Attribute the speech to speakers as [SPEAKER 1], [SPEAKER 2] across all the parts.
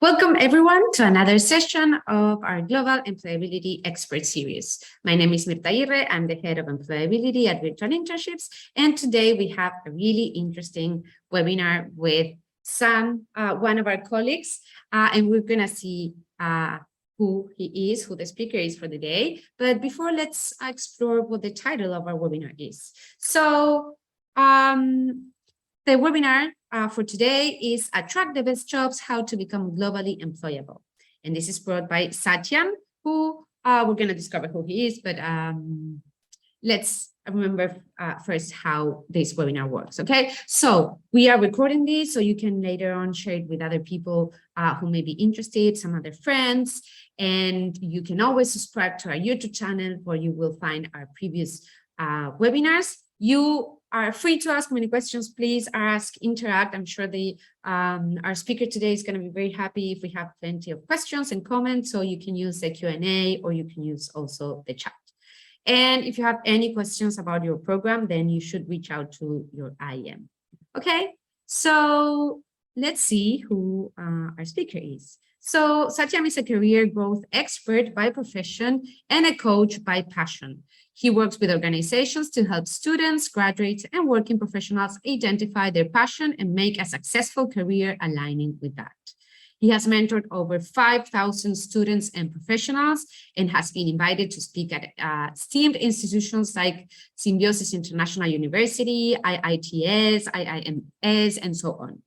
[SPEAKER 1] Welcome everyone to another session of our Global Employability Expert Series. My name is Mirta Aguirre. I'm the head of employability at Virtual Internships. And today we have a really interesting webinar with Sam, one of our colleagues, and we're gonna see who he is, who the speaker is for the day. But before, let's explore what the title of our webinar is. So the webinar for today is Attract the Best Jobs, How to Become Globally Employable. And this is brought by Satyam, who we're going to discover who he is, but let's remember first how this webinar works, okay? So we are recording this so you can later on share it with other people who may be interested, some other friends, and you can always subscribe to our YouTube channel where you will find our previous webinars. You are free to ask many questions. Please ask, interact. I'm sure our speaker today is going to be very happy if we have plenty of questions and comments. So you can use the Q&A or you can use also the chat. And if you have any questions about your program, then you should reach out to your IM. Okay, so let's see who our speaker is. So Satyam is a career growth expert by profession and a coach by passion. He works with organizations to help students, graduates, and working professionals identify their passion and make a successful career aligning with that. He has mentored over 5,000 students and professionals and has been invited to speak at esteemed institutions like Symbiosis International University, IITS, IIMS, and so on.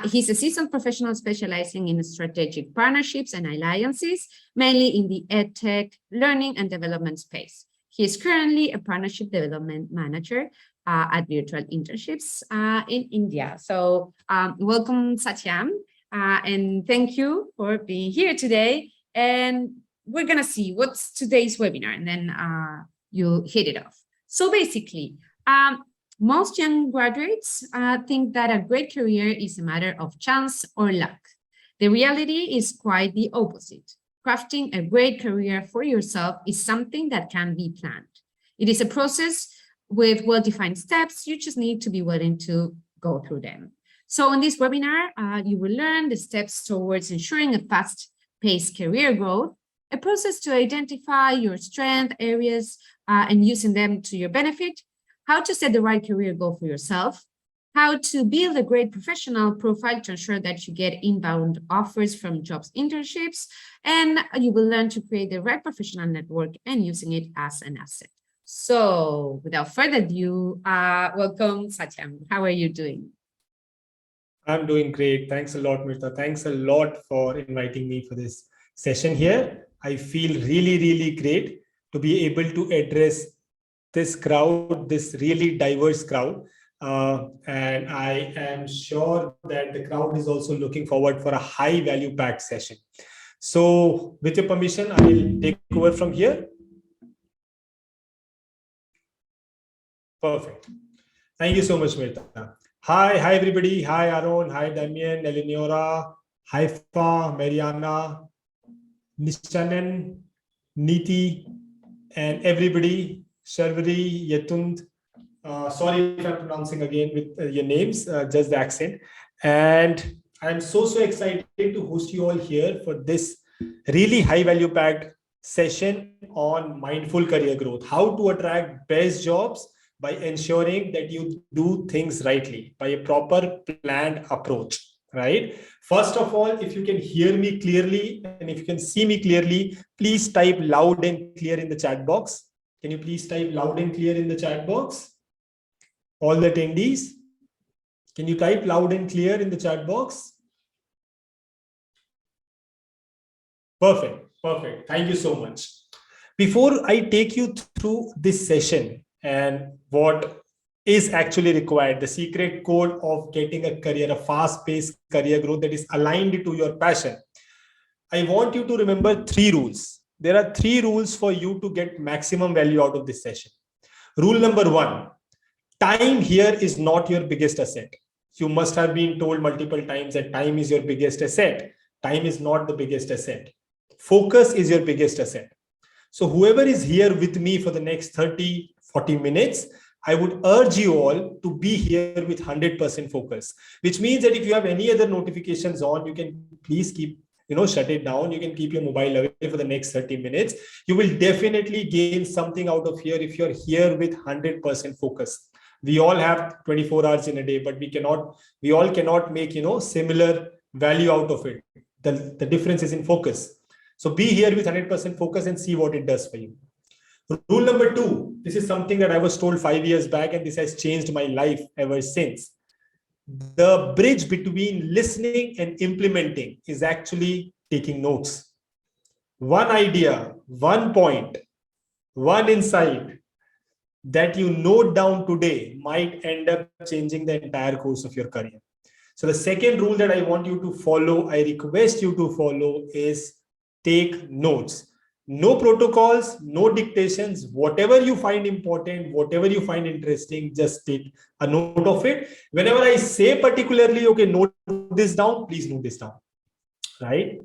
[SPEAKER 1] He's a seasoned professional specializing in strategic partnerships and alliances, mainly in the EdTech, learning and development space. He is currently a partnership development manager at Virtual Internships in India. So welcome, Satyam, and thank you for being here today. And we're gonna see what's today's webinar, and then you'll hit it off. So basically, most young graduates think that a great career is a matter of chance or luck. The reality is quite the opposite. Crafting a great career for yourself is something that can be planned. It is a process with well-defined steps. You just need to be willing to go through them. So in this webinar, you will learn the steps towards ensuring a fast-paced career growth, a process to identify your strength areas and using them to your benefit, how to set the right career goal for yourself, how to build a great professional profile to ensure that you get inbound offers from jobs internships, and you will learn to create the right professional network and using it as an asset. So without further ado, welcome, Satyam. How are you doing?
[SPEAKER 2] I'm doing great. Thanks a lot, Mirta. Thanks a lot for inviting me for this session here. I feel really, really great to be able to address this crowd, this really diverse crowd. And I am sure that the crowd is also looking forward for a high value packed session. So with your permission, I will take over from here. Perfect. Thank you so much, Mirta. Hi everybody. Hi Aaron. Hi Damien, Eleonora, Haifa, Mariana, Nishanen, Niti, and everybody. Sharvari, Yetund. Sorry if I'm pronouncing again with your names, just the accent. And I'm so excited to host you all here for this really high value packed session on mindful career growth, how to attract best jobs by ensuring that you do things rightly by a proper planned approach, right? First of all, if you can hear me clearly and if you can see me clearly, please type loud and clear in the chat box. Can you please type loud and clear in the chat box? All the attendees, can you type loud and clear in the chat box? Perfect, perfect. Thank you so much. Before I take you through this session and what is actually required, the secret code of getting a career, a fast-paced career growth that is aligned to your passion, I want you to remember 3 rules. There are 3 rules for you to get maximum value out of this session. Rule number 1, time here is not your biggest asset. You must have been told multiple times that time is your biggest asset. Time is not the biggest asset. Focus is your biggest asset. So whoever is here with me for the next 30-40 minutes, I would urge you all to be here with 100% focus, which means that if you have any other notifications on, you can please keep shut it down. You can keep your mobile away for the next 30 minutes. You will definitely gain something out of here if you're here with 100% focus. We all have 24 hours in a day, but we all cannot make, similar value out of it. The difference is in focus. So be here with 100% focus and see what it does for you. Rule number 2, this is something that I was told 5 years back, and this has changed my life ever since. The bridge between listening and implementing is actually taking notes. One idea, one point, one insight that you note down today might end up changing the entire course of your career. So the second rule that I want you to follow, I request you to follow, is take notes. No protocols, no dictations. Whatever you find important, whatever you find interesting, just take a note of it. Whenever I say particularly, okay, note this down, please note this down, right?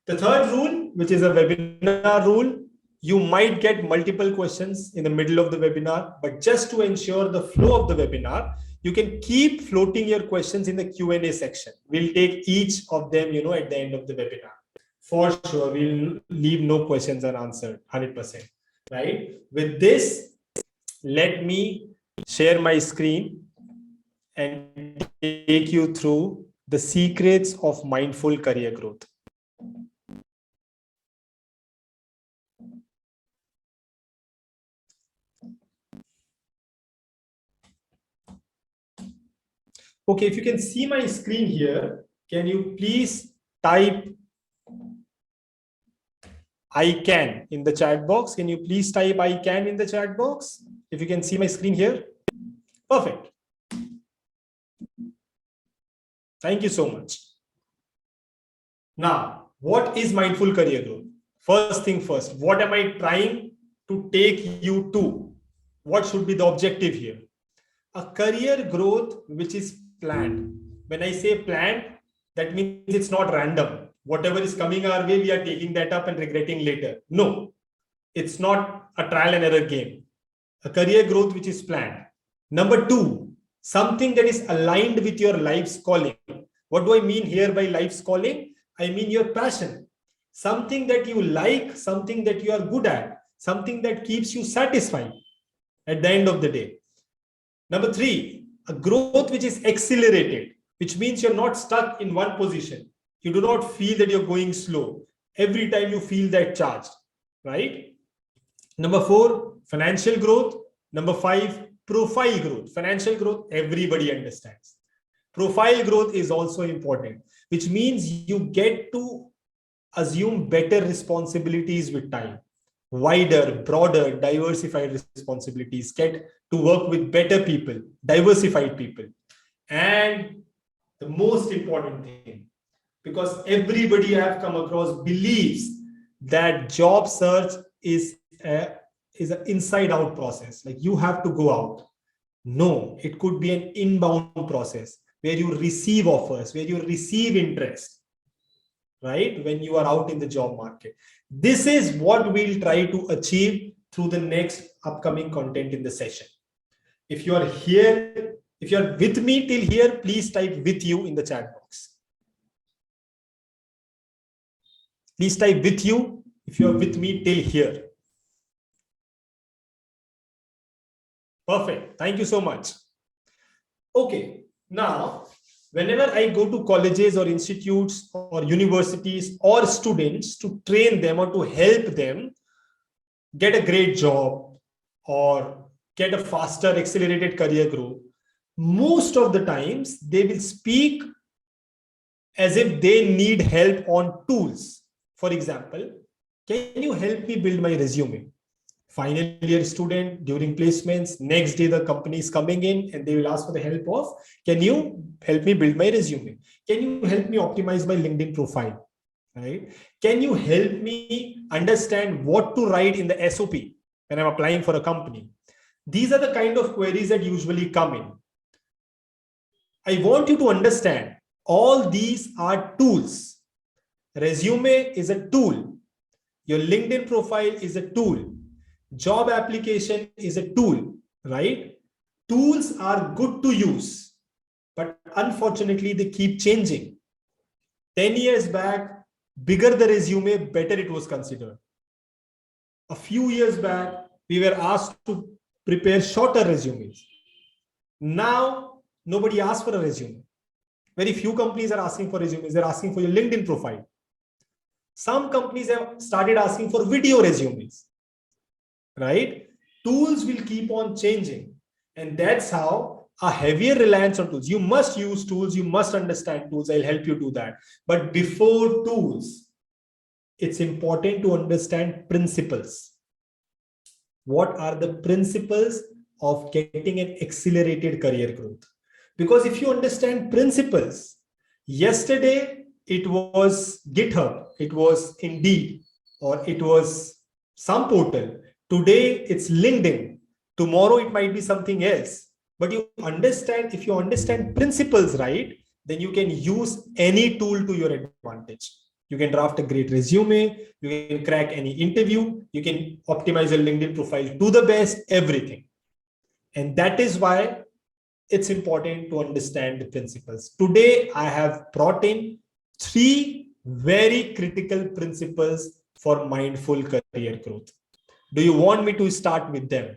[SPEAKER 2] The third rule, which is a webinar rule, you might get multiple questions in the middle of the webinar, but just to ensure the flow of the webinar, you can keep floating your questions in the Q&A section. We'll take each of them, at the end of the webinar. For sure, we'll leave no questions unanswered, 100%, right? With this, let me share my screen and take you through the secrets of mindful career growth. Okay, if you can see my screen here, can you please type I can in the chat box? Can you please type I can in the chat box? If you can see my screen here. Perfect. Thank you so much. Now, what is mindful career growth? First thing first, what am I trying to take you to? What should be the objective here? A career growth which is planned. When I say planned, that means it's not random. Whatever is coming our way, we are taking that up and regretting later. No, it's not a trial and error game. A career growth which is planned. Number 2, something that is aligned with your life's calling. What do I mean here by life's calling? I mean your passion. Something that you like, something that you are good at, something that keeps you satisfied at the end of the day. Number 3, a growth which is accelerated, which means you're not stuck in one position. You do not feel that you're going slow. Every time you feel that charge, right? Number 4, financial growth. Number 5, profile growth. Financial growth, everybody understands. Profile growth is also important, which means you get to assume better responsibilities with time. Wider, broader, diversified responsibilities. Get to work with better people, diversified people. And the most important thing, because everybody I have come across believes that job search is an inside out process. Like you have to go out. No, it could be an inbound process where you receive offers, where you receive interest, right? When you are out in the job market. This is what we'll try to achieve through the next upcoming content in the session. If you are here, if you are with me till here, please type with you in the chat box. Please type with you if you are with me till here. Perfect. Thank you so much. Okay. Now, whenever I go to colleges or institutes or universities or students to train them or to help them get a great job or get a faster accelerated career growth, most of the times they will speak as if they need help on tools. For example, can you help me build my resume? Final year student during placements, next day the company is coming in and they will ask for the help of, can you help me build my resume? Can you help me optimize my LinkedIn profile? Right? Can you help me understand what to write in the SOP when I'm applying for a company? These are the kind of queries that usually come in. I want you to understand all these are tools. Resume is a tool. Your LinkedIn profile is a tool. Job application is a tool, right? Tools are good to use, but unfortunately they keep changing. 10 years back, bigger the resume, better it was considered. A few years back, we were asked to prepare shorter resumes. Now, nobody asks for a resume. Very few companies are asking for resumes. They're asking for your LinkedIn profile. Some companies have started asking for video resumes, right? Tools will keep on changing. And that's how a heavier reliance on tools. You must use tools. You must understand tools. I'll help you do that. But before tools, it's important to understand principles. What are the principles of getting an accelerated career growth? Because if you understand principles, yesterday it was GitHub, it was Indeed, or it was some portal. Today it's LinkedIn. Tomorrow it might be something else. But you understand, if you understand principles right, then you can use any tool to your advantage. You can draft a great resume, you can crack any interview, you can optimize your LinkedIn profile to the best, everything. And that is why it's important to understand the principles. Today, I have brought in 3 very critical principles for mindful career growth. Do you want me to start with them?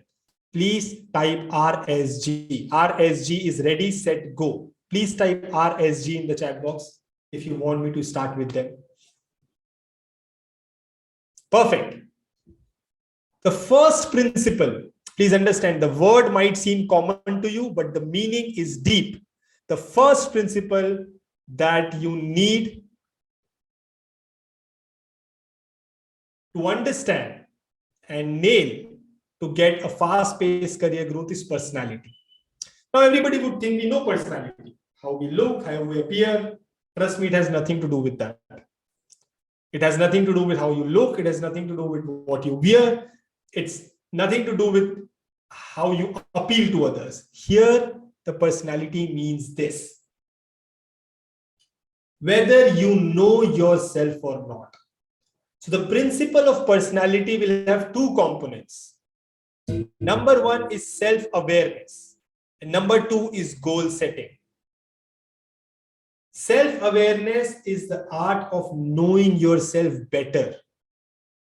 [SPEAKER 2] Please type RSG. RSG is ready, set, go. Please type RSG in the chat box if you want me to start with them. Perfect. The first principle, please understand, the word might seem common to you, but the meaning is deep. The first principle that you need to understand and nail to get a fast-paced career growth is personality. Now, everybody would think we know personality, how we look, how we appear. Trust me, it has nothing to do with that. It has nothing to do with how you look. It has nothing to do with what you wear. It's nothing to do with how you appeal to others. Here, the personality means this. Whether you know yourself or not. So the principle of personality will have 2 components. Number 1 is self-awareness. And number 2 is goal setting. Self-awareness is the art of knowing yourself better,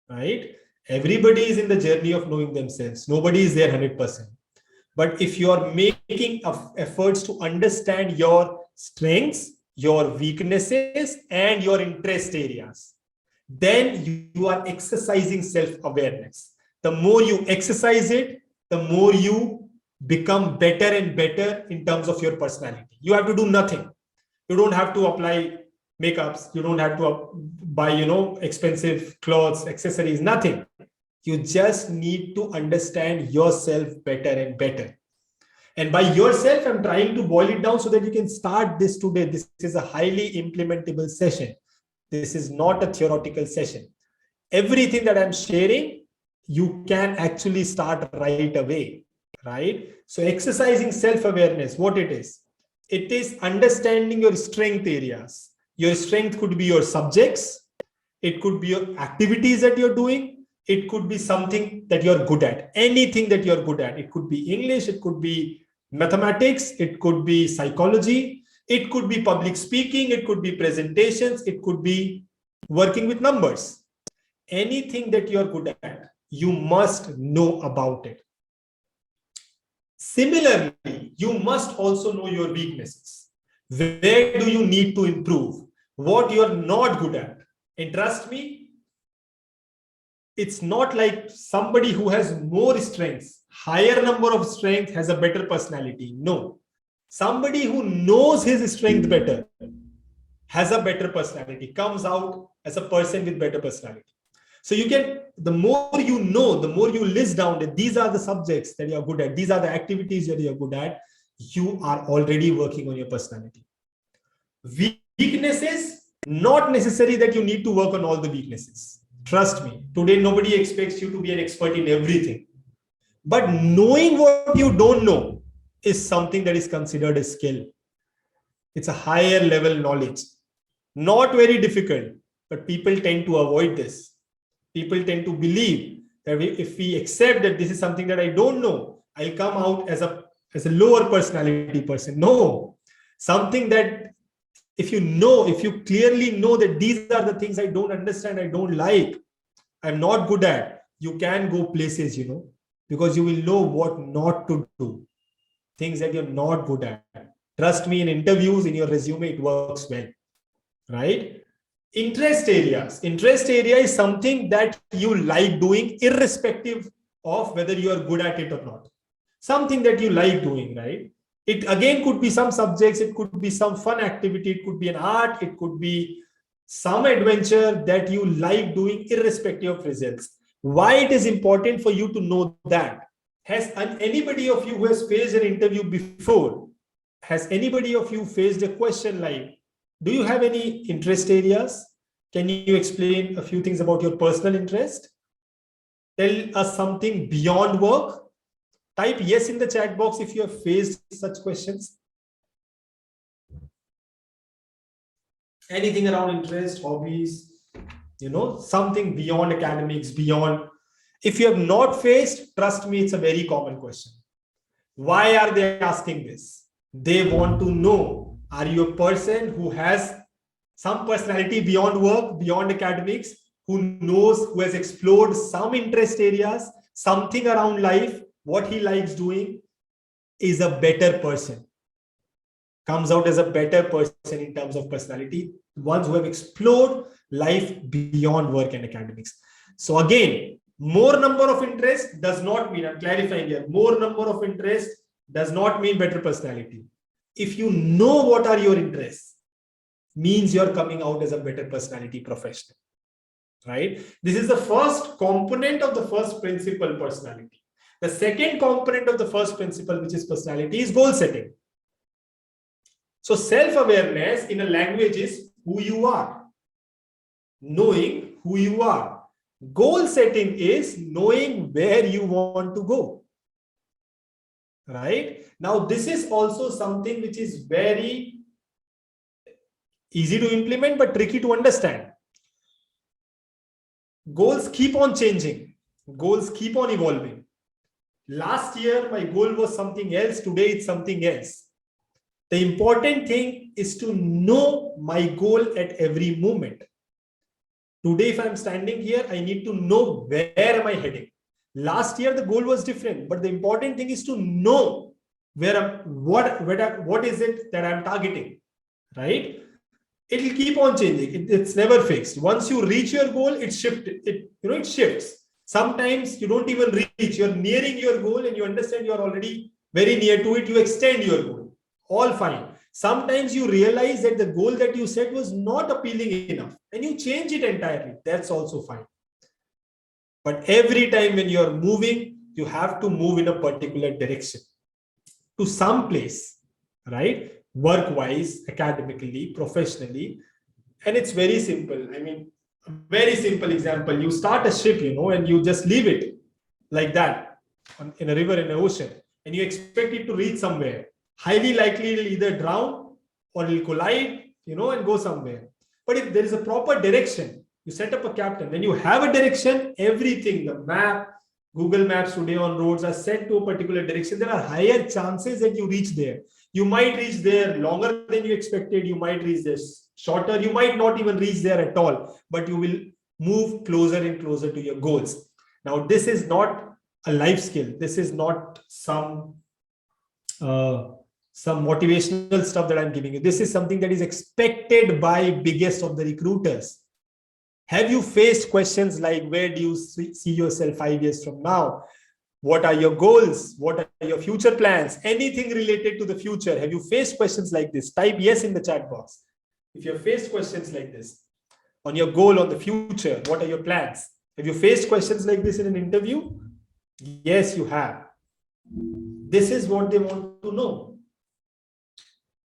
[SPEAKER 2] right? Everybody is in the journey of knowing themselves. Nobody is there 100%. But if you are making efforts to understand your strengths, your weaknesses, and your interest areas, then you are exercising self-awareness. The more you exercise it, the more you become better and better in terms of your personality. You have to do nothing. You don't have to apply makeups. You don't have to buy, expensive clothes, accessories, nothing. You just need to understand yourself better and better. And by yourself, I'm trying to boil it down so that you can start this today. This is a highly implementable session. This is not a theoretical session. Everything that I'm sharing, you can actually start right away, right? So exercising self-awareness, what it is? It is understanding your strength areas. Your strength could be your subjects. It could be your activities that you're doing. It could be something that you're good at. Anything that you're good at. It could be English. It could be mathematics. It could be psychology. It could be public speaking. It could be presentations. It could be working with numbers. Anything that you're good at, you must know about it. Similarly, you must also know your weaknesses. Where do you need to improve? What you're not good at. And trust me, it's not like somebody who has more strengths, higher number of strength has a better personality. No. Somebody who knows his strength better has a better personality, comes out as a person with better personality. So you can, the more you know, the more you list down that these are the subjects that you're good at, these are the activities that you're good at, you are already working on your personality. Weaknesses, not necessary that you need to work on all the weaknesses. Trust me, today nobody expects you to be an expert in everything. But knowing what you don't know is something that is considered a skill. It's a higher level knowledge. Not very difficult, but people tend to avoid this. People tend to believe that if we accept that this is something that I don't know, I'll come out as a lower personality person. No, something that if you clearly know that these are the things I don't understand, I don't like, I'm not good at, you can go places, because you will know what not to do, things that you're not good at. Trust me, in interviews, in your resume, it works well, right? Interest area is something that you like doing irrespective of whether you are good at it or not. Something that you like doing, right? It again could be some subjects, it could be some fun activity, it could be an art, it could be some adventure that you like doing irrespective of results. Why it is important for you to know that? Has anybody of you who has faced an interview before, has anybody of you faced a question like, do you have any interest areas? Can you explain a few things about your personal interest? Tell us something beyond work. Type yes in the chat box if you have faced such questions. Anything around interest, hobbies, something beyond academics, beyond. If you have not faced, trust me, it's a very common question. Why are they asking this? They want to know, are you a person who has some personality beyond work, beyond academics, who knows, who has explored some interest areas, something around life, what he likes doing, is a better person, comes out as a better person in terms of personality, ones who have explored life beyond work and academics. So again, more number of interest does not mean, I'm clarifying here, more number of interest does not mean better personality. If you know what are your interests, means you're coming out as a better personality professional, right? This is the first component of the first principle, personality. The second component of the first principle, which is personality, is goal setting. So self-awareness in a language is who you are, knowing who you are. Goal setting is knowing where you want to go, right? Now, this is also something which is very easy to implement, but tricky to understand. Goals keep on changing. Goals keep on evolving. Last year, my goal was something else. Today, it's something else. The important thing is to know my goal at every moment. Today, if I'm standing here, I need to know where am I heading. Last year, the goal was different, but the important thing is to know what is it that I'm targeting, right? It will keep on changing. It's never fixed. Once you reach your goal, it shifts. Sometimes you don't even reach. You're nearing your goal and you understand you're already very near to it. You extend your goal. All fine. Sometimes you realize that the goal that you set was not appealing enough and you change it entirely. That's also fine. But every time when you're moving, you have to move in a particular direction to some place, right? Work-wise, academically, professionally. And it's very simple. I mean, a very simple example. You start a ship, and you just leave it like that in a river, in an ocean, and you expect it to reach somewhere. Highly likely it'll either drown or it'll collide, and go somewhere. But if there is a proper direction, you set up a captain. When you have a direction, everything, the map, Google Maps today on roads are set to a particular direction. There are higher chances that you reach there. You might reach there longer than you expected. You might reach this shorter. You might not even reach there at all, but you will move closer and closer to your goals. Now, this is not a life skill. This is not some motivational stuff that I'm giving you. This is something that is expected by biggest of the recruiters. Have you faced questions like, where do you see yourself 5 years from now? What are your goals? What are your future plans? Anything related to the future. Have you faced questions like this? Type yes in the chat box. If you have faced questions like this on your goal, on the future, what are your plans? Have you faced questions like this in an interview? Yes, you have. This is what they want to know.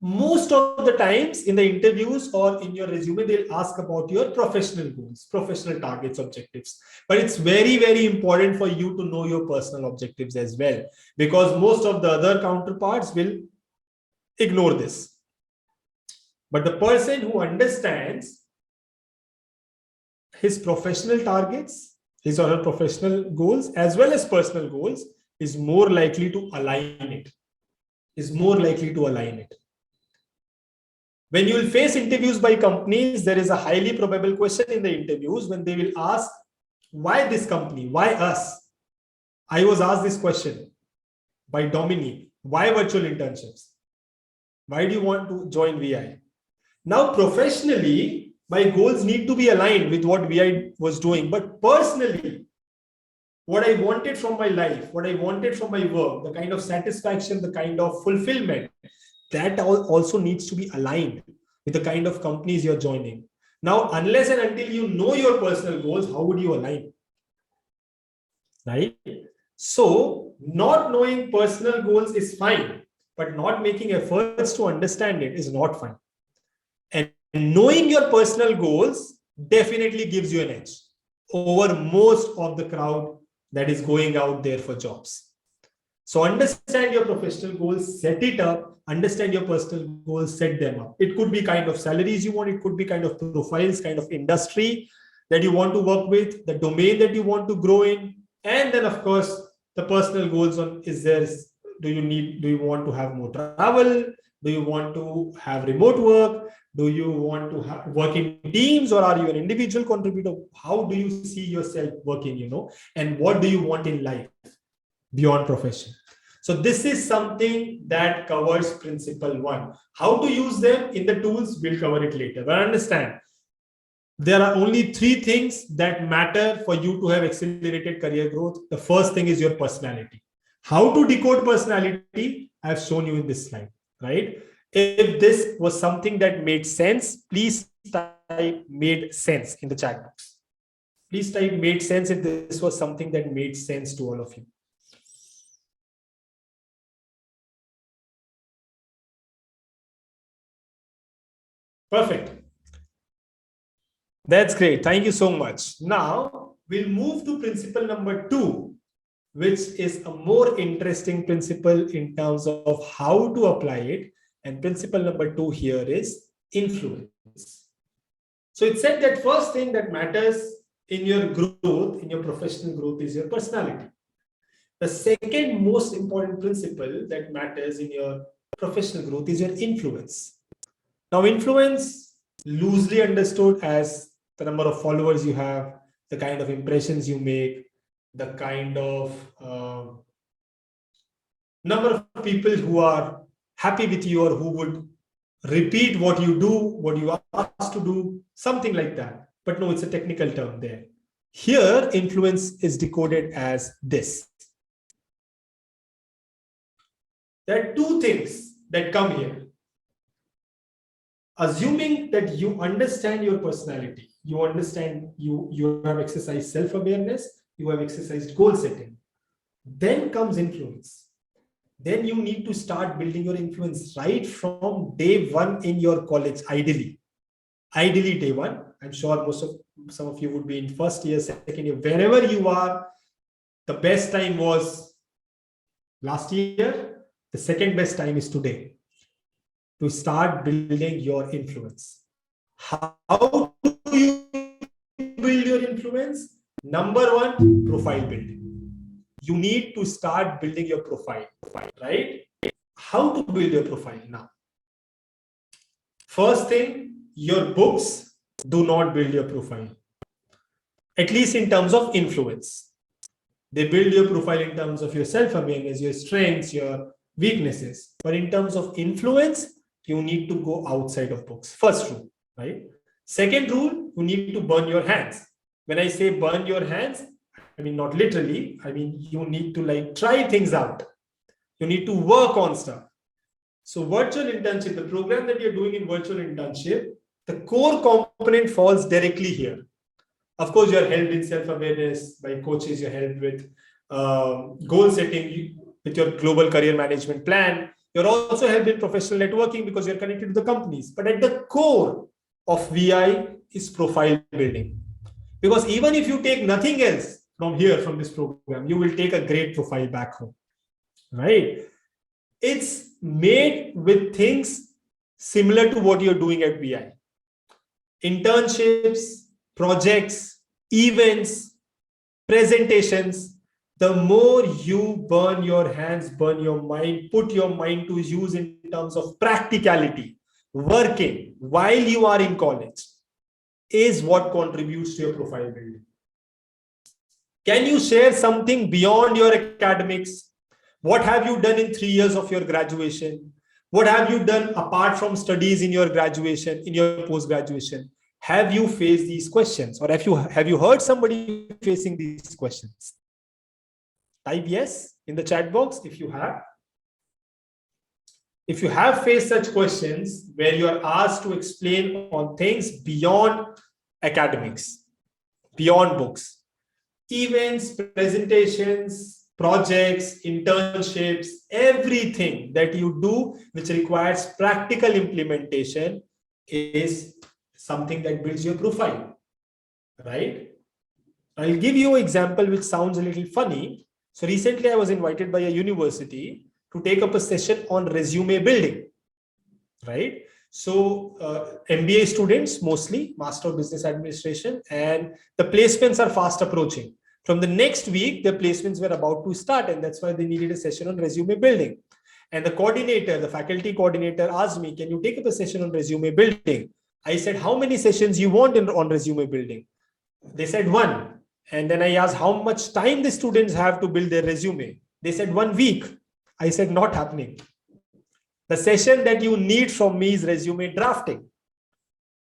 [SPEAKER 2] Most of the times in the interviews or in your resume, they'll ask about your professional goals, professional targets, objectives. But it's very, very important for you to know your personal objectives as well, because most of the other counterparts will ignore this. But the person who understands his professional targets, his or her professional goals, as well as personal goals, is more likely to align it. When you will face interviews by companies, there is a highly probable question in the interviews when they will ask, why this company? Why us? I was asked this question by Dominique. Why virtual internships? Why do you want to join VI? Now, professionally, my goals need to be aligned with what VI was doing. But personally, what I wanted from my life, what I wanted from my work, the kind of satisfaction, the kind of fulfillment, that also needs to be aligned with the kind of companies you're joining. Now, unless and until you know your personal goals, how would you align? Right? So, not knowing personal goals is fine, but not making efforts to understand it is not fine. And knowing your personal goals definitely gives you an edge over most of the crowd that is going out there for jobs. So understand your professional goals, set it up, understand your personal goals, set them up. It could be kind of salaries you want, it could be kind of profiles, kind of industry that you want to work with, the domain that you want to grow in, and then of course the personal goals on do you want to have more travel? Do you want to have remote work? Do you want to work in teams, or are you an individual contributor? How do you see yourself working, and what do you want in life beyond profession? So this is something that covers principle 1. How to use them in the tools, we'll cover it later. But understand, there are only 3 things that matter for you to have accelerated career growth. The first thing is your personality. How to decode personality, I've shown you in this slide, right? If this was something that made sense, please type made sense in the chat box. Please type made sense if this was something that made sense to all of you. Perfect. That's great. Thank you so much. Now we'll move to principle number 2, which is a more interesting principle in terms of how to apply it. And principle number 2 here is influence. So it said that first thing that matters in your growth, in your professional growth, is your personality. The second most important principle that matters in your professional growth is your influence. Now, influence, loosely understood as the number of followers you have, the kind of impressions you make, the kind of number of people who are happy with you or who would repeat what you do, what you asked to do, something like that. But no, it's a technical term there. Here, influence is decoded as this. There are 2 things that come here. Assuming that you understand your personality, you understand you have exercised self-awareness, you have exercised goal setting, then comes influence. Then you need to start building your influence right from day 1 in your college, ideally day 1. I'm sure some of you would be in first year, second year, wherever you are. The best time was last year. The second best time is today to start building your influence. How do you build your influence? Number 1, profile building. You need to start building your profile, right? How to build your profile now? First thing, your books do not build your profile, at least in terms of influence. They build your profile in terms of your self-awareness, your strengths, your weaknesses. But in terms of influence, you need to go outside of books. First rule, right? Second rule, you need to burn your hands. When I say burn your hands, I mean not literally. I mean you need to try things out. You need to work on stuff. So virtual internship, the program that you're doing in virtual internship, the core component falls directly here. Of course, you're helped in self-awareness by coaches. You're helped with goal setting, with your global career management plan. You're also helped in professional networking because you're connected to the companies. But at the core of VI is profile building. Because even if you take nothing else from this program, you will take a great profile back home, right? It's made with things similar to what you're doing at VI. Internships, projects, events, presentations. The more you burn your hands, burn your mind, put your mind to use in terms of practicality, working while you are in college is what contributes to your profile building. Can you share something beyond your academics? What have you done in 3 years of your graduation? What have you done apart from studies in your graduation, in your post-graduation? Have you faced these questions, or have you heard somebody facing these questions? Type yes in the chat box if you have. If you have faced such questions where you are asked to explain on things beyond academics, beyond books, events, presentations, projects, internships, everything that you do which requires practical implementation is something that builds your profile, right? I'll give you an example which sounds a little funny. So recently I was invited by a university to take up a session on resume building, right? So MBA students, mostly Master of Business Administration, and the placements are fast approaching. From the next week, the placements were about to start, and that's why they needed a session on resume building. And the coordinator, the faculty coordinator asked me, can you take up a session on resume building? I said, how many sessions you want on resume building? They said 1. And then I asked how much time the students have to build their resume. They said 1 week. I said, not happening. The session that you need from me is resume drafting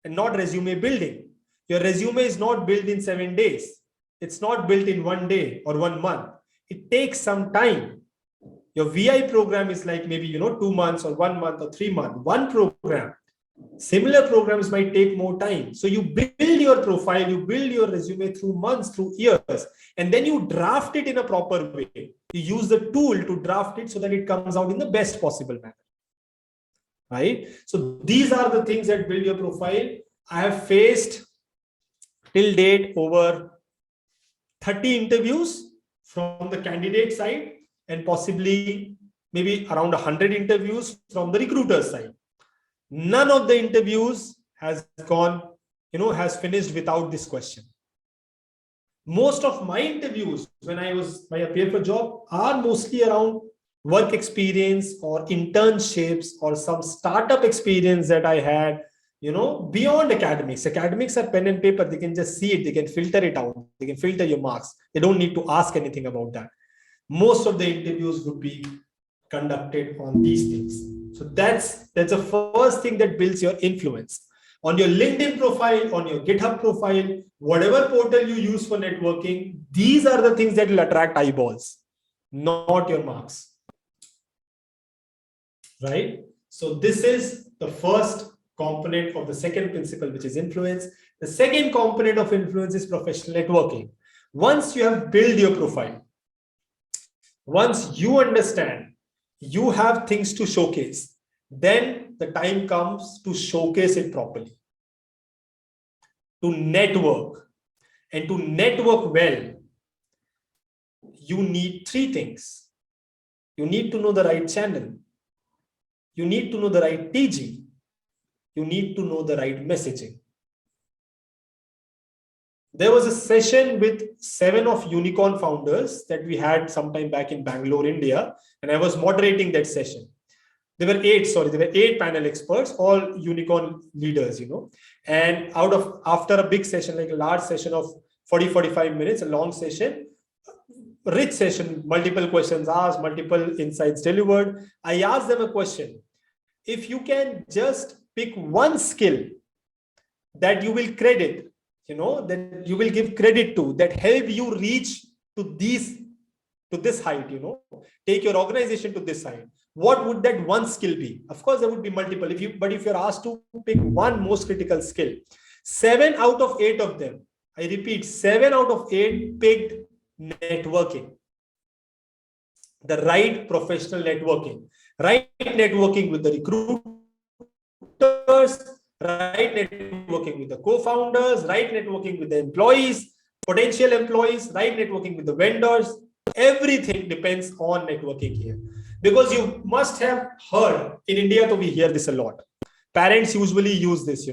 [SPEAKER 2] and not resume building. Your resume is not built in 7 days. It's not built in 1 day or 1 month. It takes some time. Your VI program is like maybe 2 months or 1 month or 3 months. One program. Similar programs might take more time. So you build your profile, you build your resume through months, through years, and then you draft it in a proper way. You use the tool to draft it so that it comes out in the best possible manner. Right? So these are the things that build your profile. I have faced till date over 30 interviews from the candidate side and possibly maybe around 100 interviews from the recruiter side. None of the interviews has finished without this question. Most of my interviews when I appear for job are mostly around work experience or internships or some startup experience that I had, beyond academics. Academics are pen and paper. They can just see it. They can filter it out. They can filter your marks. They don't need to ask anything about that. Most of the interviews would be conducted on these things. So that's the first thing that builds your influence. On your LinkedIn profile, on your GitHub profile, whatever portal you use for networking, these are the things that will attract eyeballs, not your marks. Right? So this is the first component of the second principle, which is influence. The second component of influence is professional networking. Once you have built your profile, once you understand you have things to showcase, then the time comes to showcase it properly, to network. And to network well, you need 3 things. You need to know the right channel. You need to know the right TG. You need to know the right messaging. There was a session with 7 of unicorn founders that we had sometime back in Bangalore, India, and I was moderating that session. There were 8 panel experts, all unicorn leaders, and after a big session, like a large session of 40-45 minutes, a long session, rich session, multiple questions asked, multiple insights delivered. I asked them a question. If you can just pick one skill that you will credit, that you will give credit to, that help you reach to this height, take your organization to this height, what would that one skill be? Of course, there would be multiple. But if you're asked to pick one most critical skill, 7 out of 8 of them, I repeat, 7 out of 8 picked networking. The right professional networking, right networking with the recruiters, right networking with the co-founders, right networking with the employees, potential employees, right networking with the vendors. Everything depends on networking here. Because you must have heard, in India, we hear this a lot. Parents usually use this,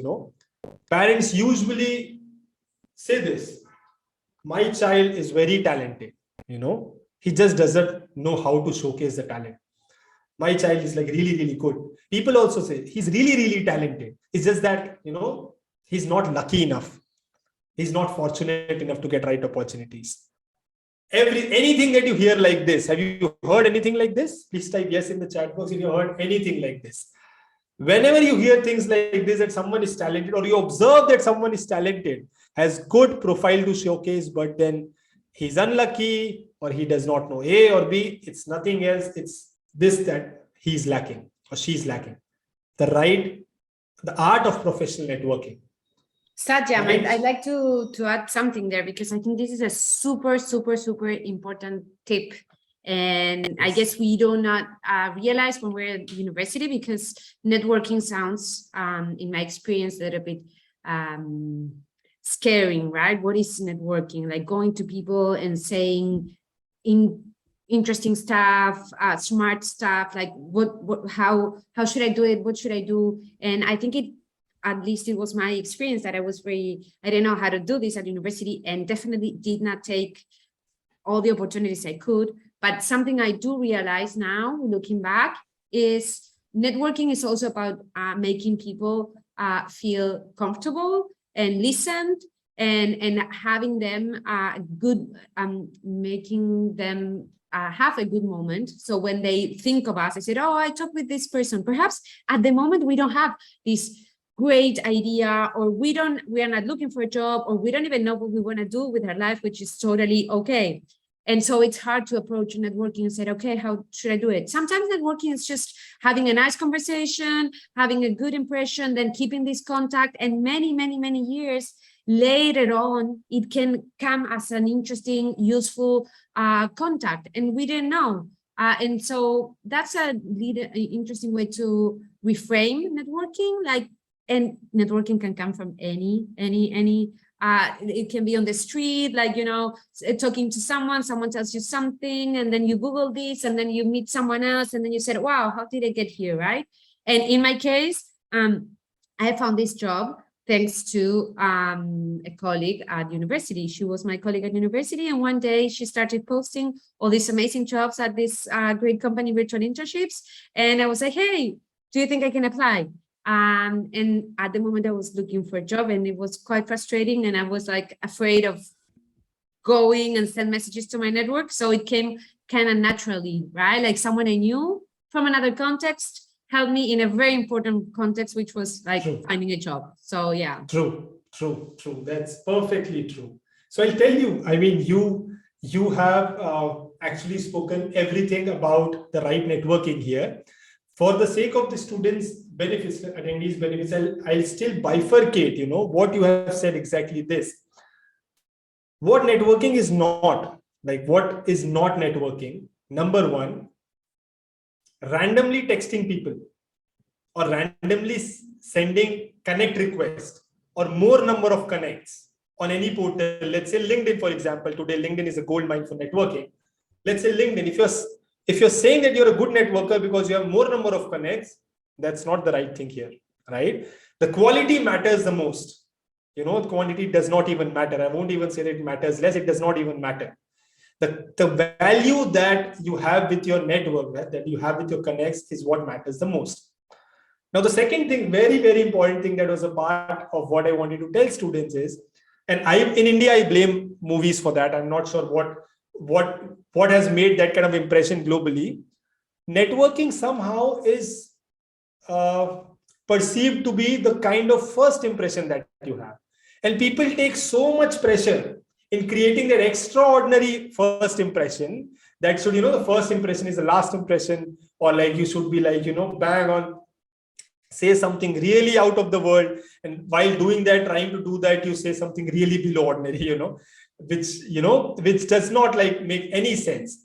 [SPEAKER 2] Parents usually say this. My child is very talented, he just doesn't know how to showcase the talent. my child is like really, really good. People also say he's really, really talented. It's just that, he's not lucky enough. He's not fortunate enough to get right opportunities. Anything that you hear like this, have you heard anything like this? Please type yes in the chat box if you heard anything like this. Whenever you hear things like this, that someone is talented, or you observe that someone is talented, has good profile to showcase, but then he's unlucky, or he does not know A or B, it's nothing else. It's this, that he's lacking or she's lacking. The art of professional networking.
[SPEAKER 1] Satyam,
[SPEAKER 2] Right.
[SPEAKER 1] I'd like to add something there, because I think this is a super, super, super important tip. And I guess we do not realize when we're at university, because networking sounds, in my experience, a little bit scaring, right? What is networking? Like going to people and saying interesting stuff, smart stuff, like how should I do it? What should I do? And I think at least it was my experience that I didn't know how to do this at university, and definitely did not take all the opportunities I could. But something I do realize now, looking back, is networking is also about making people feel comfortable and listened, and having them making them have a good moment. So when they think of us, I said, oh, I talked with this person. Perhaps at the moment we don't have this great idea, or we are not looking for a job, or we don't even know what we want to do with our life, which is totally okay. And so it's hard to approach networking and say, okay, how should I do it? Sometimes networking is just having a nice conversation, having a good impression, then keeping this contact, and many, many, many years later on, it can come as an interesting, useful contact, and we didn't know. And so that's an interesting way to reframe networking. And networking can come from any. It can be on the street, talking to someone tells you something, and then you Google this, and then you meet someone else, and then you said, wow, how did I get here, right? And in my case, I found this job thanks to a colleague at university. She was my colleague at university, and one day she started posting all these amazing jobs at this great company, Virtual Internships, and I was like, hey, do you think I can apply? And at the moment I was looking for a job, and it was quite frustrating, and I was like afraid of going and send messages to my network. So it came kind of naturally, right? Like someone I knew from another context helped me in a very important context, which was like finding a job. So yeah.
[SPEAKER 2] True. That's perfectly true. So I'll tell you, I mean, you have actually spoken everything about the right networking here. For the sake of the students' benefits, attendees' benefits, I'll still bifurcate, what you have said exactly this. What networking is not, what is not networking? Number one, randomly texting people, or randomly sending connect requests, or more number of connects on any portal. Let's say LinkedIn, for example. Today, LinkedIn is a gold mine for networking. Let's say LinkedIn, if you're saying that you're a good networker because you have more number of connects, that's not the right thing here, right? The quality matters the most. The quantity does not even matter. I won't even say that it matters less. It does not even matter. The value that you have with your network, that you have with your connects, is what matters the most. Now, the second thing, very, very important thing that was a part of what I wanted to tell students is, and in India, I blame movies for that. I'm not sure what has made that kind of impression globally. Networking somehow is perceived to be the kind of first impression that you have. And people take so much pressure in creating that extraordinary first impression that should, the first impression is the last impression, or you should be bang on, say something really out of the world. And while doing that, trying to do that, you say something really below ordinary, which does not make any sense.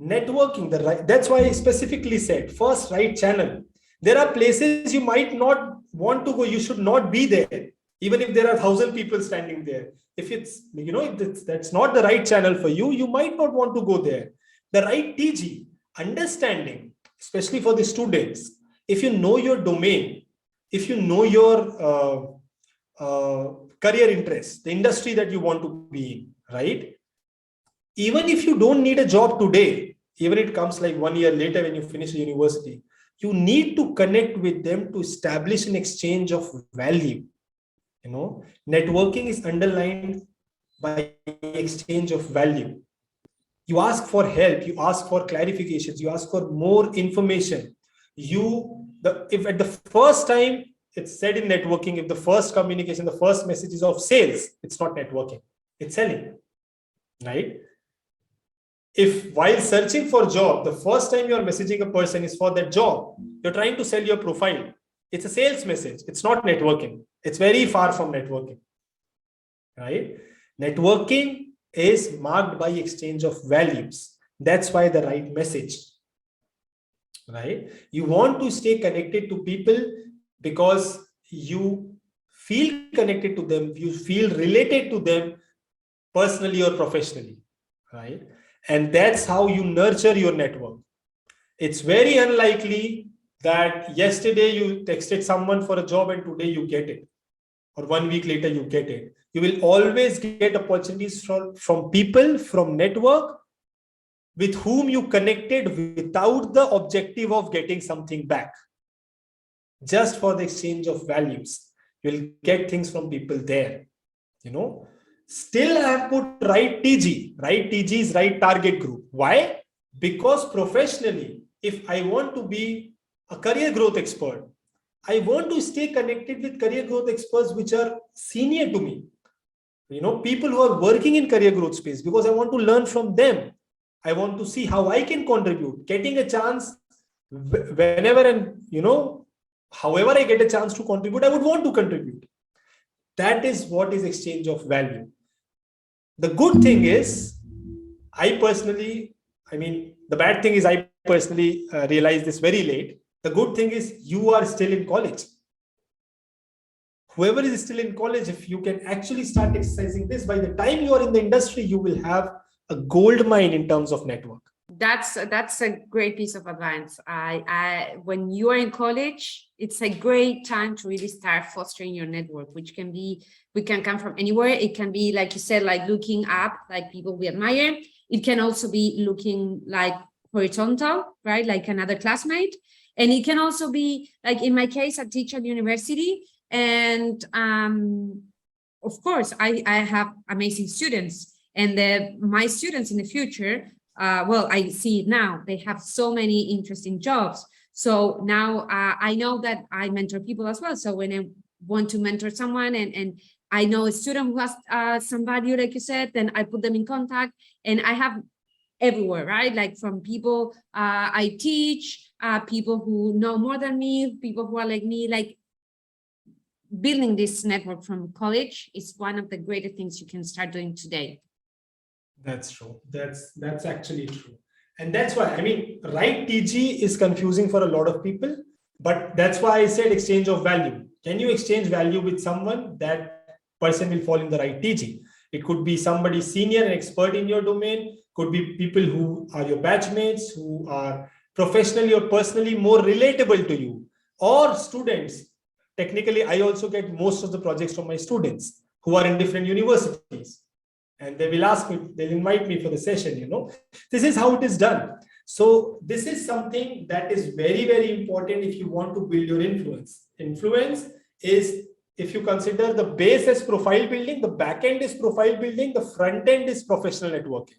[SPEAKER 2] Networking, that's why I specifically said first, right channel. There are places you might not want to go. You should not be there, even if there are 1,000 people standing there. If it's, if that's not the right channel for you, you might not want to go there. The right TG, understanding, especially for the students. If you know your domain, if you know your career interests, the industry that you want to be in, right? Even if you don't need a job today, even it comes like 1 year later when you finish university, you need to connect with them to establish an exchange of value. Networking is underlined by exchange of value. You ask for help, you ask for clarifications, you ask for more information. If at the first time it's said in networking, if the first communication, the first message is of sales, it's not networking, it's selling, right? If while searching for job, the first time you're messaging a person is for that job, you're trying to sell your profile, it's a sales message, it's not networking. It's very far from networking, right? Networking is marked by exchange of values. That's why the right message, right? You want to stay connected to people because you feel connected to them, you feel related to them personally or professionally, right? And that's how you nurture your network. It's very unlikely that yesterday you texted someone for a job and today you get it, or 1 week later you get it. You will always get opportunities from people, from network with whom you connected without the objective of getting something back. Just for the exchange of values, you'll get things from people there. Still I have put right TG. Right TG is right target group. Why? Because professionally, if I want to be a career growth expert, I want to stay connected with career growth experts which are senior to me. People who are working in career growth space, because I want to learn from them. I want to see how I can contribute. Getting a chance whenever and, however I get a chance to contribute, I would want to contribute. That is what is exchange of value. The good thing is, the bad thing is I personally realized this very late. The good thing is you are still in college. Whoever is still in college, if you can actually start exercising this, by the time you are in the industry, you will have a gold mine in terms of network.
[SPEAKER 1] That's a great piece of advice. When you are in college, it's a great time to really start fostering your network, we can come from anywhere. It can be, like you said, like looking up, like people we admire. It can also be looking like horizontal, right? Like another classmate. And it can also be, like in my case, I teach at university. And of course, I have amazing students. And my students in the future, I see it now, they have so many interesting jobs. So now I know that I mentor people as well. So when I want to mentor someone and I know a student who has some value, like you said, then I put them in contact, and I have everywhere, right? Like from people I teach, people who know more than me, people who are like me, like building this network from college is one of the greatest things you can start doing today.
[SPEAKER 2] That's true. That's actually true. And that's why, right TG is confusing for a lot of people, but that's why I said exchange of value. Can you exchange value with someone? That person will fall in the right TG. It could be somebody senior and expert in your domain, could be people who are your batchmates, who are professionally or personally more relatable to you, or students. Technically, I also get most of the projects from my students who are in different universities. And they will ask me, they'll invite me for the session, This is how it is done. So this is something that is very, very important if you want to build your influence. Influence is, if you consider the base as profile building, the back end is profile building, the front end is professional networking,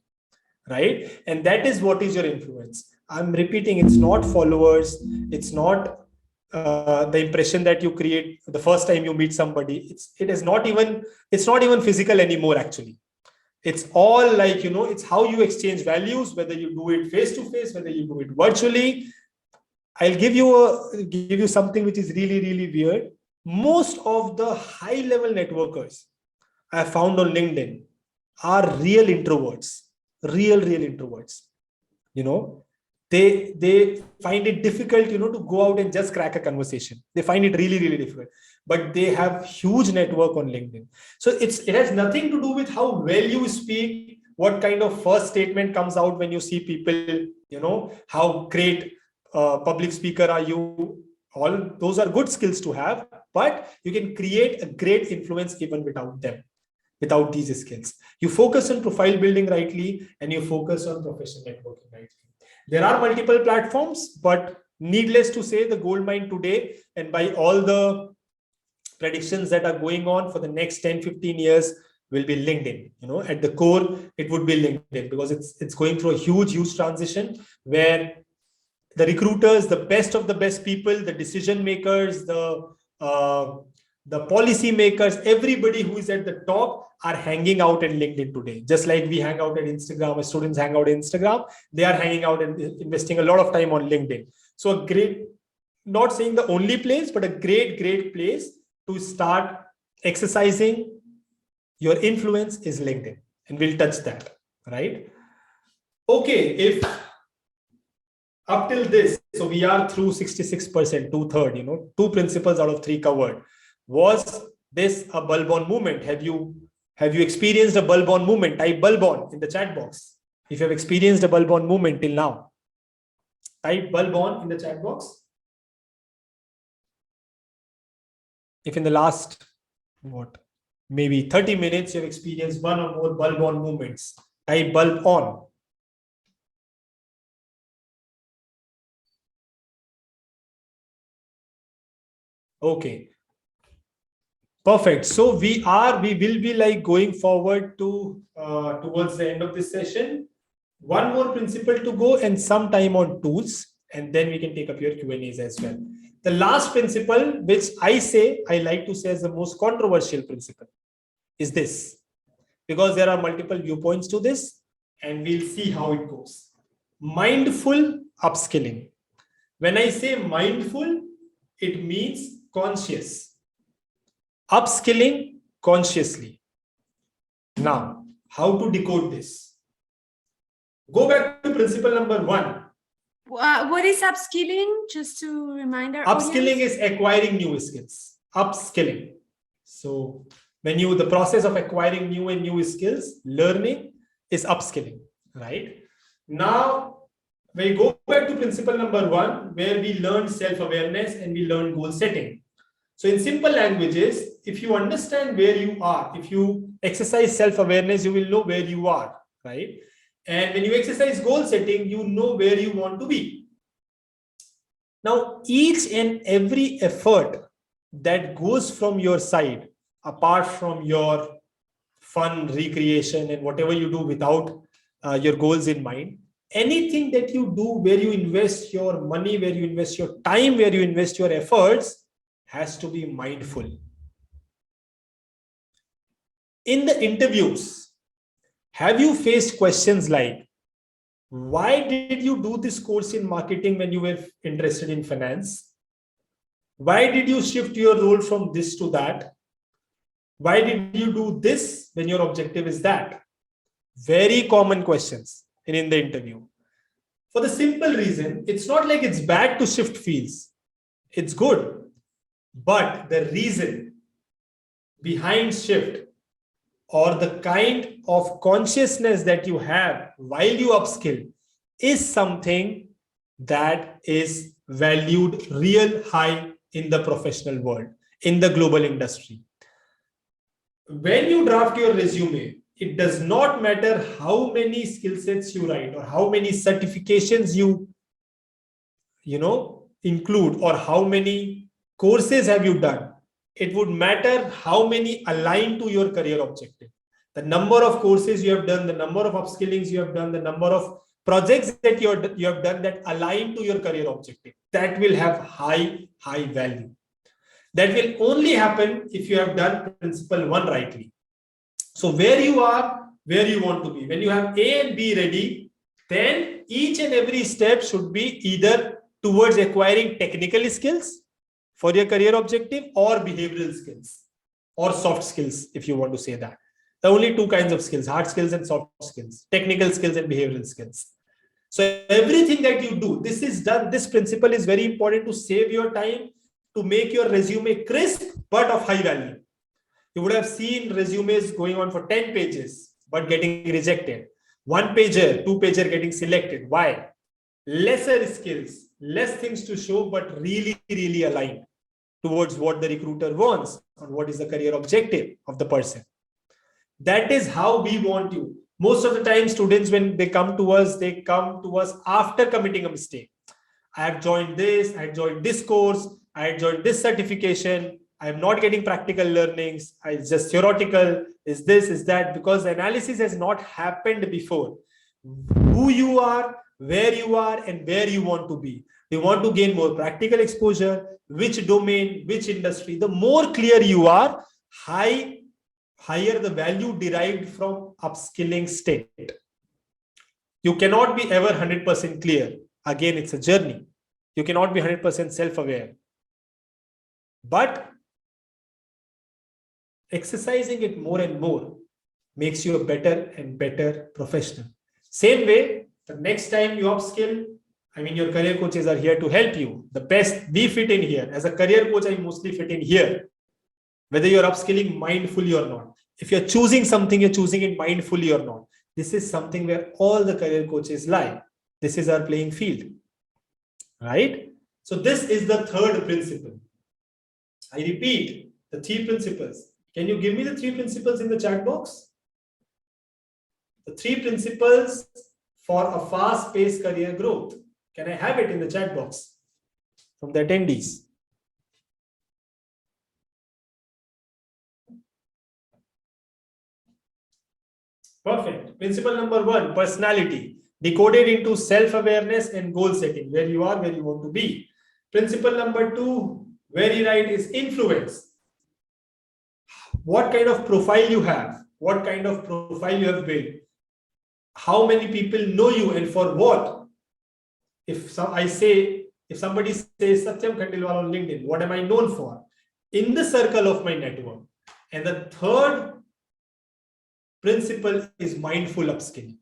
[SPEAKER 2] right? And that is what is your influence. I'm repeating, it's not followers, it's not the impression that you create the first time you meet somebody. It's not even physical anymore, actually. It's all like, it's how you exchange values, whether you do it face to face, whether you do it virtually. I'll give you something which is really, really weird. Most of the high level networkers I have found on LinkedIn are real introverts, real introverts. They find it difficult, to go out and just crack a conversation. They find it really, really difficult, but they have huge network on LinkedIn. So it has nothing to do with how well you speak, what kind of first statement comes out when you see people, how great public speaker are you. All those are good skills to have, but you can create a great influence even without them, without these skills. You focus on profile building rightly, and you focus on professional networking rightly. There are multiple platforms, but needless to say, the gold mine today, and by all the predictions that are going on for the next 10-15 years, will be LinkedIn. At the core, it would be LinkedIn, because it's going through a huge transition where the recruiters, the best of the best people, the decision makers, the policy makers, everybody who is at the top are hanging out in LinkedIn today. Just like we hang out at Instagram, students hang out on Instagram, they are hanging out and investing a lot of time on LinkedIn. So a great, not saying the only place, but a great place to start exercising your influence is LinkedIn. And we'll touch that, right? Okay, if up till this, so we are through 66%, 2/3, 2 principles out of 3 covered. Was this a bulb on movement? Have you experienced a bulb on movement? Type bulb on in the chat box. If you have experienced a bulb on movement till now, type bulb on in the chat box. If in the last, maybe 30 minutes, you have experienced one or more bulb on movements, type bulb on. Okay. Perfect. So we will be like going forward to towards the end of this session. One more principle to go and some time on tools, and then we can take up your Q&As as well. The last principle, which I like to say as the most controversial principle, is this, because there are multiple viewpoints to this, and we'll see how it goes. Mindful upskilling. When I say mindful, it means conscious. Upskilling consciously. Now, how to decode this? Go back to principle number 1.
[SPEAKER 1] What is upskilling? Just to remind our
[SPEAKER 2] Upskilling
[SPEAKER 1] audience?
[SPEAKER 2] is acquiring new skills. Upskilling. So when the process of acquiring new skills, learning is upskilling, right? Now, we go back to principle number 1, where we learn self-awareness and we learn goal setting. So in simple languages, if you understand where you are, if you exercise self-awareness, you will know where you are, right? And when you exercise goal setting, you know where you want to be. Now, each and every effort that goes from your side, apart from your fun, recreation, and whatever you do without your goals in mind, anything that you do where you invest your money, where you invest your time, where you invest your efforts, has to be mindful. In the interviews, have you faced questions like, why did you do this course in marketing when you were interested in finance? Why did you shift your role from this to that? Why did you do this when your objective is that? Very common questions in the interview. For the simple reason, it's not like it's bad to shift fields. It's good. But the reason behind shift, or the kind of consciousness that you have while you upskill, is something that is valued real high in the professional world, in the global industry. When you draft your resume, it does not matter how many skill sets you write or how many certifications you include, or how many courses have you done. It would matter how many align to your career objective. The number of courses you have done, the number of upskillings you have done, the number of projects that you have done that align to your career objective, that will have high value. That will only happen if you have done principle 1 rightly. So where you are, where you want to be. When you have A and B ready, then each and every step should be either towards acquiring technical skills for your career objective, or behavioral skills, or soft skills, if you want to say that. There are only 2 kinds of skills: hard skills and soft skills, technical skills and behavioral skills. So everything that you do, this is done. This principle is very important to save your time, to make your resume crisp, but of high value. You would have seen resumes going on for 10 pages, but getting rejected. 1 pager, 2 pager getting selected. Why? Lesser skills, less things to show, but really aligned towards what the recruiter wants, or what is the career objective of the person. That is how we want you. Most of the time, students, when they come to us after committing a mistake. I have joined this, I joined this course, I joined this certification, I am not getting practical learnings, it's just theoretical, is this, is that, because analysis has not happened before. Who you are, where you are, and where you want to be. You want to gain more practical exposure, which domain, which industry. The more clear you are, higher the value derived from upskilling state. You cannot be ever 100% clear. Again, it's a journey. You cannot be 100% self-aware. But exercising it more and more makes you a better and better professional. Same way, the next time you upskill, your career coaches are here to help you. The best, we fit in here. As a career coach, I mostly fit in here. Whether you're upskilling mindfully or not. If you're choosing something, you're choosing it mindfully or not. This is something where all the career coaches lie. This is our playing field. Right? So this is the third principle. I repeat, the 3 principles. Can you give me the 3 principles in the chat box? The 3 principles for a fast-paced career growth. Can I have it in the chat box from the attendees? Perfect. Principle number 1, personality, decoded into self-awareness and goal setting, where you are, where you want to be. Principle number 2, very right, is influence. What kind of profile you have, what kind of profile you have built, how many people know you and for what. If somebody says Satyam Khandelwal on LinkedIn, what am I known for? In the circle of my network. And the third principle is mindful upskilling.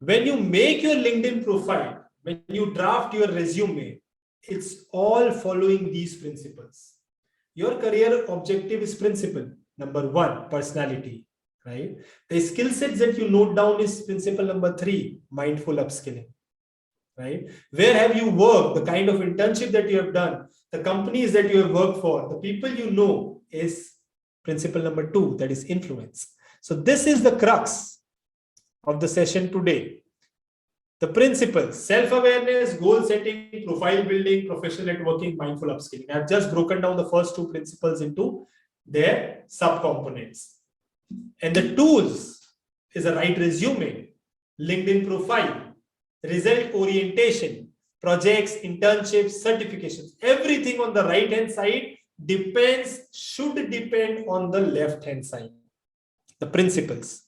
[SPEAKER 2] When you make your LinkedIn profile, when you draft your resume, it's all following these principles. Your career objective is principle number 1, personality, right? The skill sets that you note down is principle number 3, mindful upskilling, right? Where have you worked? The kind of internship that you have done, the companies that you have worked for, the people you know is principle number 2, that is influence. So this is the crux of the session today. The principles: self-awareness, goal setting, profile building, professional networking, mindful upskilling. I've just broken down the first 2 principles into their subcomponents. And the tools is a right resume, LinkedIn profile, result orientation, projects, internships, certifications. Everything on the right-hand side should depend on the left-hand side. The principles.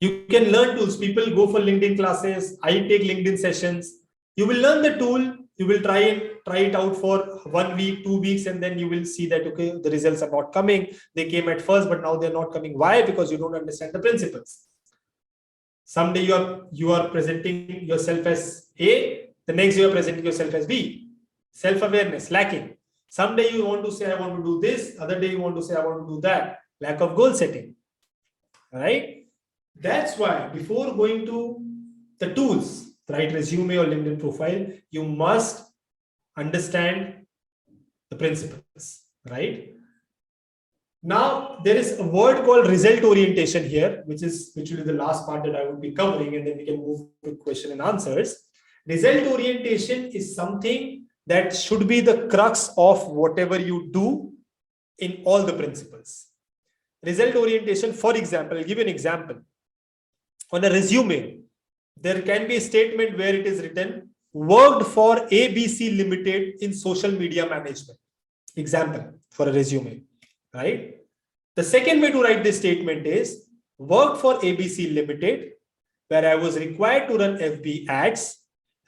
[SPEAKER 2] You can learn tools. People go for LinkedIn classes. I take LinkedIn sessions. You will learn the tool. You will try it out for 1 week, 2 weeks, and then you will see that, okay, the results are not coming. They came at first, but now they're not coming. Why? Because you don't understand the principles. Someday you are presenting yourself as A. The next you are presenting yourself as B. Self-awareness lacking. Someday you want to say, I want to do this. Other day you want to say, I want to do that. Lack of goal setting. Right? That's why before going to the tools, right resume or LinkedIn profile, you must understand the principles, right? Now, there is a word called result orientation here, which will be the last part that I will be covering, and then we can move to question and answers. Result orientation is something that should be the crux of whatever you do in all the principles. Result orientation, for example, I'll give you an example. On a resume, there can be a statement where it is written, worked for ABC Limited in social media management. Example for a resume, right? The second way to write this statement is, worked for ABC Limited, where I was required to run FB ads,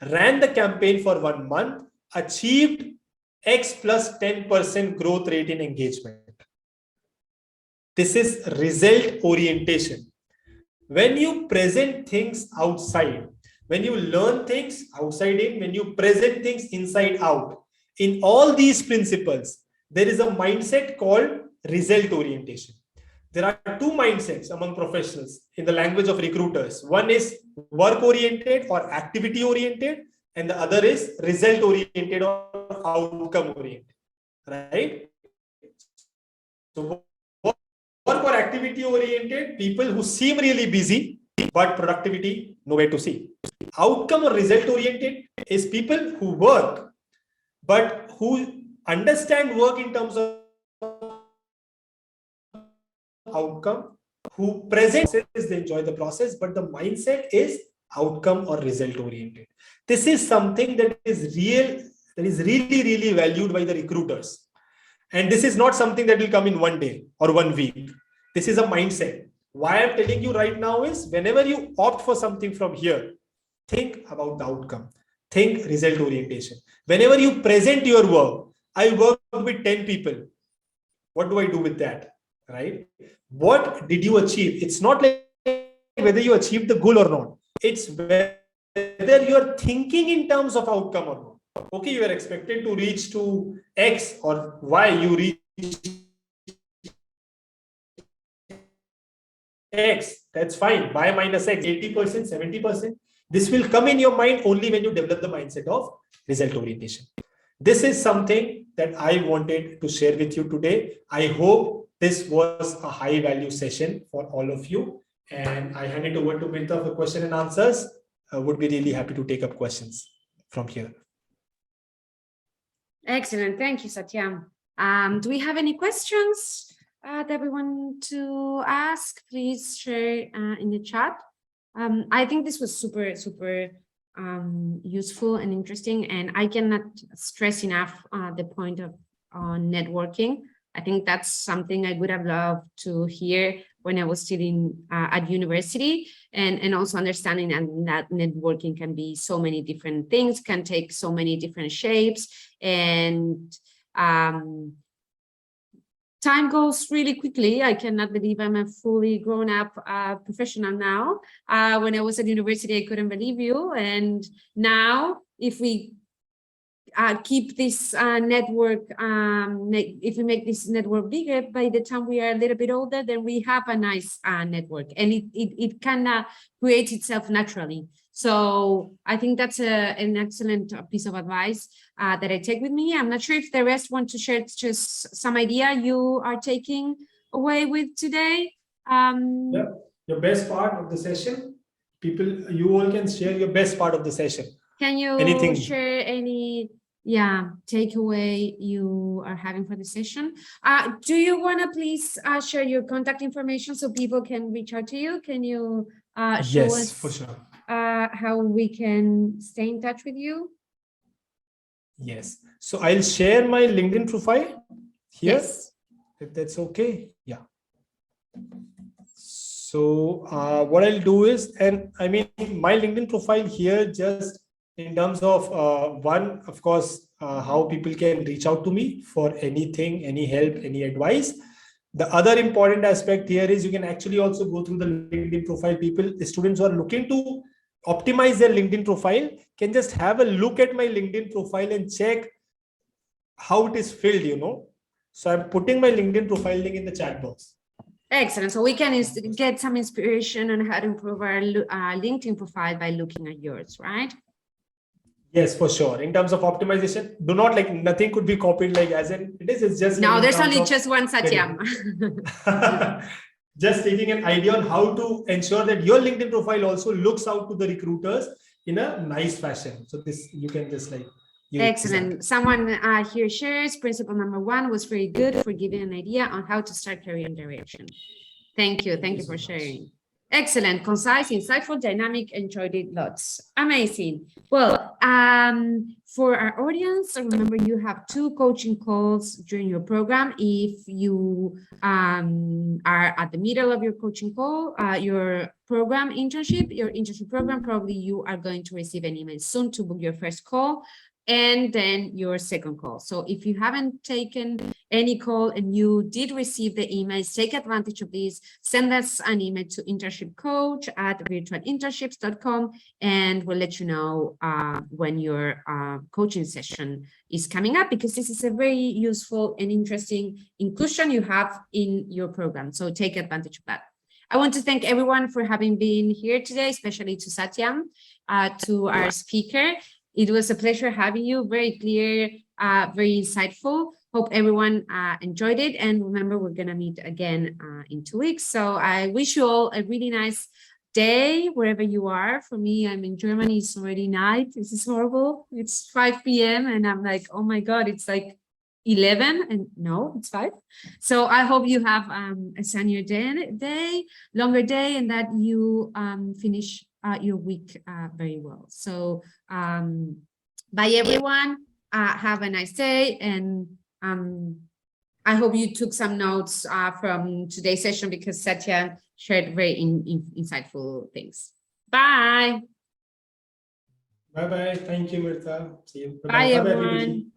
[SPEAKER 2] ran the campaign for 1 month, achieved X plus 10% growth rate in engagement. This is result orientation. When you present things outside, when you learn things outside in, when you present things inside out, in all these principles, there is a mindset called result orientation. There are 2 mindsets among professionals in the language of recruiters. One is work oriented or activity oriented, and the other is result oriented or outcome oriented, right? So or activity oriented, people who seem really busy, but productivity nowhere to see. Outcome or result oriented is people who work, but who understand work in terms of outcome, who present they enjoy the process, but the mindset is outcome or result oriented. This is something that is really valued by the recruiters. And this is not something that will come in one day or 1 week. This is a mindset. Why I'm telling you right now is whenever you opt for something from here, think about the outcome. Think result orientation. Whenever you present your work, I work with 10 people. What do I do with that? Right? What did you achieve? It's not like whether you achieved the goal or not. It's whether you're thinking in terms of outcome or not. Okay, you are expected to reach to X or Y, you reach X, that's fine. Y minus X, 80%, 70%. This will come in your mind only when you develop the mindset of result orientation. This is something that I wanted to share with you today. I hope this was a high value session for all of you. And I hand it over to Minta for question and answers. I would be really happy to take up questions from here.
[SPEAKER 1] Excellent. Thank you, Satyam. Do we have any questions that we want to ask? Please share in the chat. I think this was super useful and interesting, and I cannot stress enough the point of networking. I think that's something I would have loved to hear when I was still at university, and also understanding that networking can be so many different things, can take so many different shapes, and time goes really quickly. I cannot believe I'm a fully grown up professional now. When I was at university, I couldn't believe you. And now, if we keep this network, if we make this network bigger, by the time we are a little bit older, then we have a nice network, and it kind of creates itself naturally. So I think that's an excellent piece of advice that I take with me. I'm not sure if the rest want to share just some idea you are taking away with today.
[SPEAKER 2] Yeah, your best part of the session. People, you all can share your best part of the session.
[SPEAKER 1] Can you share any takeaway you are having for the session? Do you want to please share your contact information so people can reach out to you? Can you show us
[SPEAKER 2] for sure.
[SPEAKER 1] How we can stay in touch with you?
[SPEAKER 2] Yes. So I'll share my LinkedIn profile here,
[SPEAKER 1] yes,
[SPEAKER 2] if that's okay. Yeah. So what I'll do is, and I mean, my LinkedIn profile here, just in terms of one, of course, how people can reach out to me for anything, any help, any advice. The other important aspect here is you can actually also go through the LinkedIn profile. The students who are looking to optimize their LinkedIn profile can just have a look at my LinkedIn profile and check how it is filled, you know. So I'm putting my LinkedIn profile link in the chat box.
[SPEAKER 1] Excellent. So we can get some inspiration on how to improve our LinkedIn profile by looking at yours, right?
[SPEAKER 2] Yes, for sure. In terms of optimization, do not like nothing could be copied like as in it is. It's just
[SPEAKER 1] no. There's only just one Satyam.
[SPEAKER 2] Just taking an idea on how to ensure that your LinkedIn profile also looks out to the recruiters in a nice fashion. So this you can just like.
[SPEAKER 1] Excellent. Someone here shares principle number 1 was very good for giving an idea on how to start career direction. Thank you. Thank you for sharing. Excellent, concise, insightful, dynamic, enjoyed it lots. Amazing. Well, for our audience, remember you have 2 coaching calls during your program. If you are at the middle of your coaching call, your internship program, probably you are going to receive an email soon to book your first call and then your second call. So if you haven't taken any call and you did receive the emails, take advantage of these. Send us an email to internshipcoach@virtualinternships.com and we'll let you know when your coaching session is coming up, because this is a very useful and interesting inclusion you have in your program. So take advantage of that. I want to thank everyone for having been here today, especially to Satyam, to our speaker. It was a pleasure having you, very clear, very insightful. Hope everyone enjoyed it. And remember, we're going to meet again in 2 weeks. So I wish you all a really nice day wherever you are. For me, I'm in Germany. It's already night. This is horrible. It's 5 p.m. and I'm like, oh my God, it's like 11 and no, it's 5. So I hope you have a sunnier day, longer day, and that you finish your week very well. So bye everyone. Have a nice day, and I hope you took some notes from today's session because Satya shared very insightful things. Bye.
[SPEAKER 2] Bye bye. Thank you, Mirta. See you.
[SPEAKER 1] Bye
[SPEAKER 2] Bye,
[SPEAKER 1] everyone.
[SPEAKER 2] everybody.